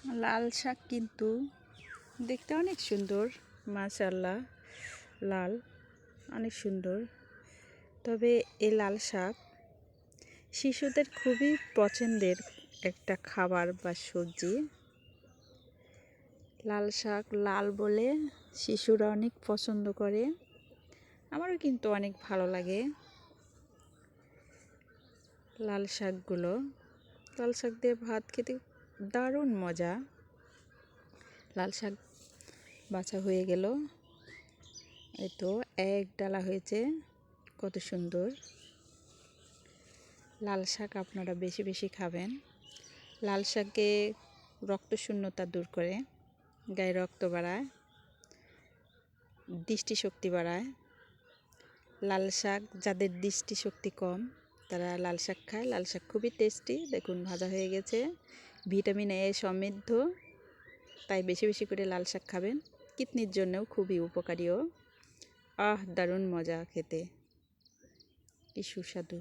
লাল শাক কিন্তু দেখতে অনেক সুন্দর, মাশাআল্লাহ। লাল অনেক সুন্দর, তবে এই লাল শাক শিশুদের খুবই পছন্দের একটা খাবার বা সবজি। লাল শাক লাল বলে শিশুরা অনেক পছন্দ করে, আমারও কিন্তু অনেক ভালো লাগে লাল শাকগুলো। লাল শাক দিয়ে ভাত খেতে দারুণ মজা। লাল শাক বাছা হয়ে গেল, এই তো এক ডালা হয়েছে, কত সুন্দর। লাল শাক আপনারা বেশি বেশি খাবেন। লাল শাকে রক্তশূন্যতা দূর করে, গায়ে রক্ত বাড়ায়, দৃষ্টিশক্তি বাড়ায়। লাল শাক যাদের দৃষ্টিশক্তি কম তারা লাল শাক খায়। লাল শাক খুবই টেস্টি, দেখুন ভাজা হয়ে গেছে, ভিটামিন এ সমৃদ্ধ, তাই বেশি বেশি করে লাল শাক খাবেন। কিডনির জন্যও খুবই উপকারীও। দারুণ মজা খেতে, কি সুস্বাদু।